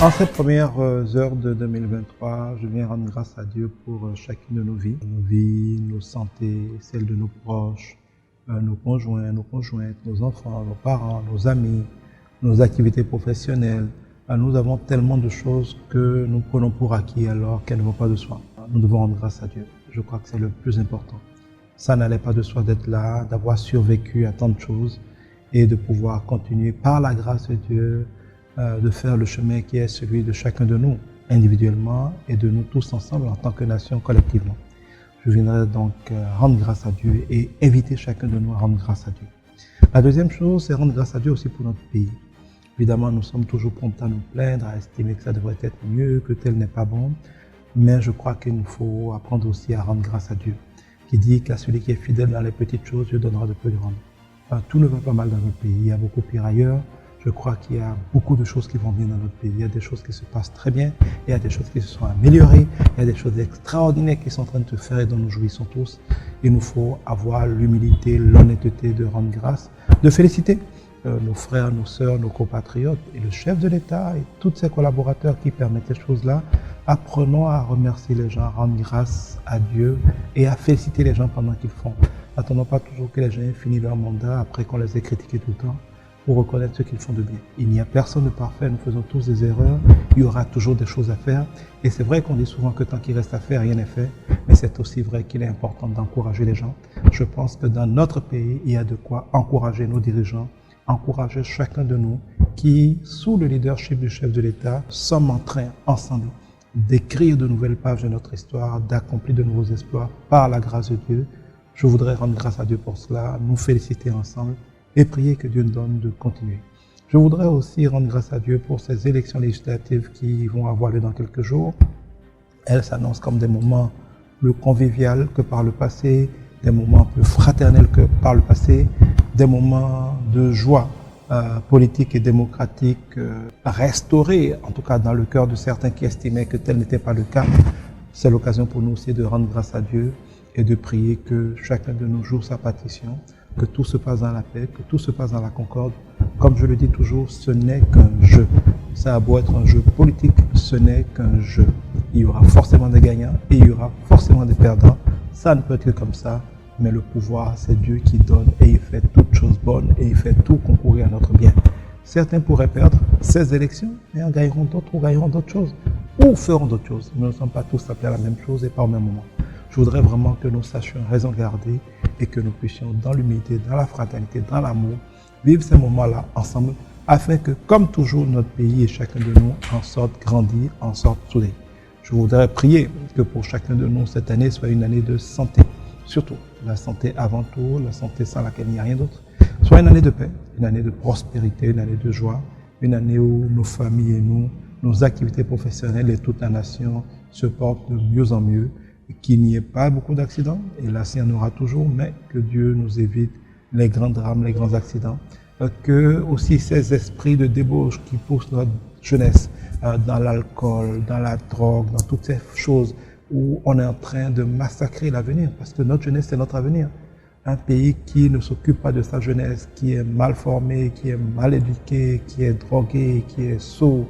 En ces premières heures de 2023, je viens rendre grâce à Dieu pour chacune de nos vies, nos santé, celles de nos proches, nos conjoints, nos conjointes, nos enfants, nos parents, nos amis, nos activités professionnelles. Nous avons tellement de choses que nous prenons pour acquis alors qu'elles ne vont pas de soi. Nous devons rendre grâce à Dieu. Je crois que c'est le plus important. Ça n'allait pas de soi d'être là, d'avoir survécu à tant de choses et de pouvoir continuer par la grâce de Dieu de faire le chemin qui est celui de chacun de nous, individuellement et de nous tous ensemble en tant que nation collectivement. Je viendrai donc rendre grâce à Dieu et inviter chacun de nous à rendre grâce à Dieu. La deuxième chose, c'est rendre grâce à Dieu aussi pour notre pays. Évidemment, nous sommes toujours prompts à nous plaindre, à estimer que ça devrait être mieux, que tel n'est pas bon. Mais je crois qu'il nous faut apprendre aussi à rendre grâce à Dieu, qui dit qu'à celui qui est fidèle dans les petites choses, Dieu donnera de plus grandes. Enfin, tout ne va pas mal dans notre pays, il y a beaucoup pire ailleurs. Je crois qu'il y a beaucoup de choses qui vont bien dans notre pays. Il y a des choses qui se passent très bien, il y a des choses qui se sont améliorées, il y a des choses extraordinaires qui sont en train de se faire et dont nous jouissons tous. Il nous faut avoir l'humilité, l'honnêteté de rendre grâce, de féliciter nos frères, nos sœurs, nos compatriotes et le chef de l'État et tous ses collaborateurs qui permettent ces choses-là. Apprenons à remercier les gens, à rendre grâce à Dieu et à féliciter les gens pendant qu'ils font. N'attendons pas toujours que les gens aient fini leur mandat après qu'on les ait critiqués tout le temps, pour reconnaître ce qu'ils font de bien. Il n'y a personne de parfait, nous faisons tous des erreurs, il y aura toujours des choses à faire. Et c'est vrai qu'on dit souvent que tant qu'il reste à faire, rien n'est fait, mais c'est aussi vrai qu'il est important d'encourager les gens. Je pense que dans notre pays, il y a de quoi encourager nos dirigeants, encourager chacun de nous qui, sous le leadership du chef de l'État, sommes en train, ensemble, d'écrire de nouvelles pages de notre histoire, d'accomplir de nouveaux exploits par la grâce de Dieu. Je voudrais rendre grâce à Dieu pour cela, nous féliciter ensemble et prier que Dieu nous donne de continuer. Je voudrais aussi rendre grâce à Dieu pour ces élections législatives qui vont avoir lieu dans quelques jours. Elles s'annoncent comme des moments plus conviviaux que par le passé, des moments plus fraternels que par le passé, des moments de joie politique et démocratique restaurés, en tout cas dans le cœur de certains qui estimaient que tel n'était pas le cas. C'est l'occasion pour nous aussi de rendre grâce à Dieu et de prier que chacun de nous joue sa partition, que tout se passe dans la paix, que tout se passe dans la concorde. Comme je le dis toujours, ce n'est qu'un jeu. Ça a beau être un jeu politique, ce n'est qu'un jeu. Il y aura forcément des gagnants et il y aura forcément des perdants. Ça ne peut être que comme ça, mais le pouvoir, c'est Dieu qui donne et il fait toutes choses bonnes et il fait tout concourir à notre bien. Certains pourraient perdre ces élections, mais en gagneront d'autres ou gagneront d'autres choses ou feront d'autres choses. Nous ne sommes pas tous appelés à la même chose et pas au même moment. Je voudrais vraiment que nous sachions raison garder et que nous puissions, dans l'humilité, dans la fraternité, dans l'amour, vivre ces moments-là ensemble, afin que, comme toujours, notre pays et chacun de nous en sorte grandi, en sorte soudé. Je voudrais prier que pour chacun de nous, cette année soit une année de santé. Surtout, la santé avant tout, la santé sans laquelle il n'y a rien d'autre. Soit une année de paix, une année de prospérité, une année de joie, une année où nos familles et nous, nos activités professionnelles et toute la nation se portent de mieux en mieux. Qu'il n'y ait pas beaucoup d'accidents, et là, s'il y en aura toujours, mais que Dieu nous évite les grands drames, les grands accidents. Que aussi ces esprits de débauche qui poussent notre jeunesse dans l'alcool, dans la drogue, dans toutes ces choses où on est en train de massacrer l'avenir, parce que notre jeunesse, c'est notre avenir. Un pays qui ne s'occupe pas de sa jeunesse, qui est mal formé, qui est mal éduqué, qui est drogué, qui est sot,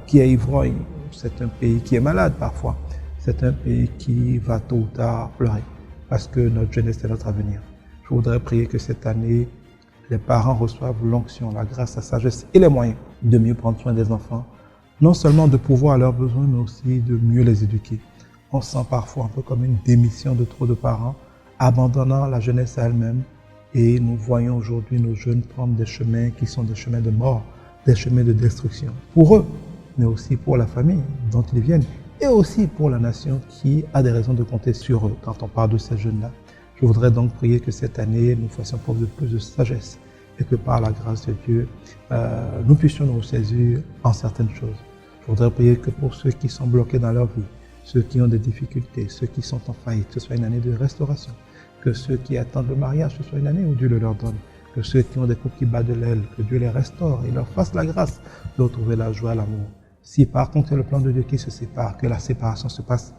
qui est ivrogne, c'est un pays qui est malade parfois. C'est un pays qui va tôt ou tard pleurer parce que notre jeunesse est notre avenir. Je voudrais prier que cette année, les parents reçoivent l'onction, la grâce, la sagesse et les moyens de mieux prendre soin des enfants. Non seulement de pouvoir à leurs besoins, mais aussi de mieux les éduquer. On sent parfois un peu comme une démission de trop de parents, abandonnant la jeunesse à elle-même. Et nous voyons aujourd'hui nos jeunes prendre des chemins qui sont des chemins de mort, des chemins de destruction. Pour eux, mais aussi pour la famille dont ils viennent. Et aussi pour la nation qui a des raisons de compter sur eux quand on parle de ces jeunes-là. Je voudrais donc prier que cette année, nous fassions preuve de plus de sagesse et que par la grâce de Dieu, nous puissions nous saisir en certaines choses. Je voudrais prier que pour ceux qui sont bloqués dans leur vie, ceux qui ont des difficultés, ceux qui sont en faillite, ce soit une année de restauration. Que ceux qui attendent le mariage, ce soit une année où Dieu le leur donne. Que ceux qui ont des couples qui battent de l'aile, que Dieu les restaure et leur fasse la grâce de retrouver la joie, l'amour. Si par contre c'est le plan de Dieu qui se sépare, que la séparation se passe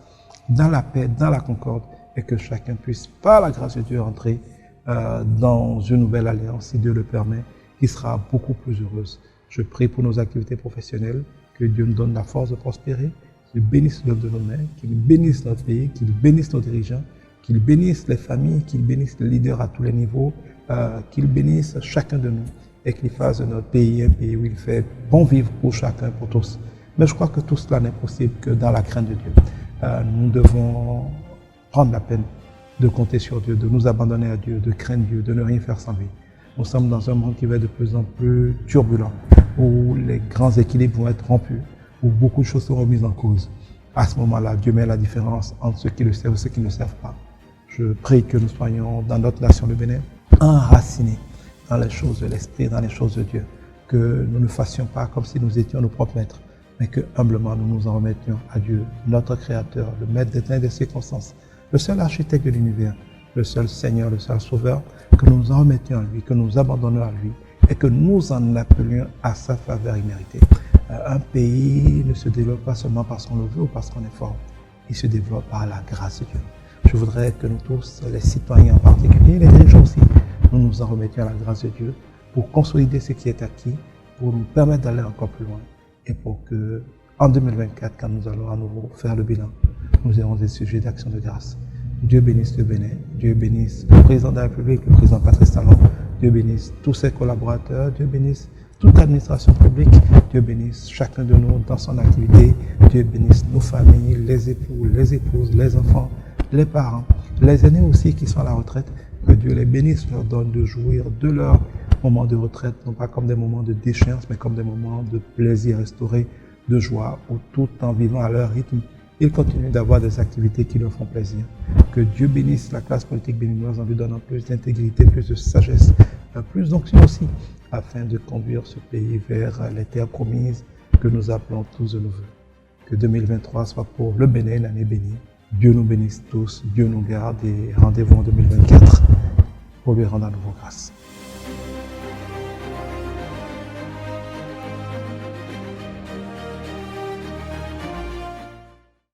dans la paix, dans la concorde, et que chacun puisse, par la grâce de Dieu, entrer dans une nouvelle alliance, si Dieu le permet, qui sera beaucoup plus heureuse. Je prie pour nos activités professionnelles, Que Dieu nous donne la force de prospérer, qu'il bénisse l'œuvre de nos mains, qu'il bénisse notre pays, qu'il bénisse nos dirigeants, qu'il bénisse les familles, qu'il bénisse les leaders à tous les niveaux, qu'il bénisse chacun de nous et qu'il fasse de notre pays un pays où il fait bon vivre pour chacun, pour tous. Mais je crois que tout cela n'est possible que dans la crainte de Dieu. Nous devons prendre la peine de compter sur Dieu, de nous abandonner à Dieu, de craindre Dieu, de ne rien faire sans lui. Nous sommes dans un monde qui va être de plus en plus turbulent, où les grands équilibres vont être rompus, où beaucoup de choses seront mises en cause. À ce moment-là, Dieu met la différence entre ceux qui le servent et ceux qui ne le servent pas. Je prie que nous soyons, dans notre nation le Bénin, enracinés dans les choses de l'Esprit, dans les choses de Dieu. Que nous ne fassions pas comme si nous étions nos propres maîtres, mais que humblement nous nous en remettions à Dieu, notre Créateur, le Maître des temps et des circonstances, le seul architecte de l'univers, le seul Seigneur, le seul Sauveur, que nous nous en remettions à lui, que nous abandonnions à lui et que nous en appelions à sa faveur imméritée. Un pays ne se développe pas seulement parce qu'on le veut ou parce qu'on est fort, il se développe par la grâce de Dieu. Je voudrais que nous tous, les citoyens en particulier, les dirigeants aussi, nous nous en remettions à la grâce de Dieu pour consolider ce qui est acquis, pour nous permettre d'aller encore plus loin et pour que, en 2024, quand nous allons à nouveau faire le bilan, nous ayons des sujets d'action de grâce. Dieu bénisse le Bénin, Dieu bénisse le président de la République, le président Patrice Talon, Dieu bénisse tous ses collaborateurs, Dieu bénisse toute l'administration publique, Dieu bénisse chacun de nous dans son activité, Dieu bénisse nos familles, les époux, les épouses, les enfants, les parents, les aînés aussi qui sont à la retraite, que Dieu les bénisse, leur donne de jouir de leur moment de retraite, non pas comme des moments de déchéance, mais comme des moments de plaisir restauré, de joie, où tout en vivant à leur rythme, ils continuent d'avoir des activités qui leur font plaisir. Que Dieu bénisse la classe politique béninoise en lui donnant plus d'intégrité, plus de sagesse, plus d'onction aussi, afin de conduire ce pays vers les terres promises que nous appelons tous de nos vœux. Que 2023 soit pour le Bénin l'année bénie. Dieu nous bénisse tous, Dieu nous garde et rendez-vous en 2024 pour lui rendre à nouveau grâce.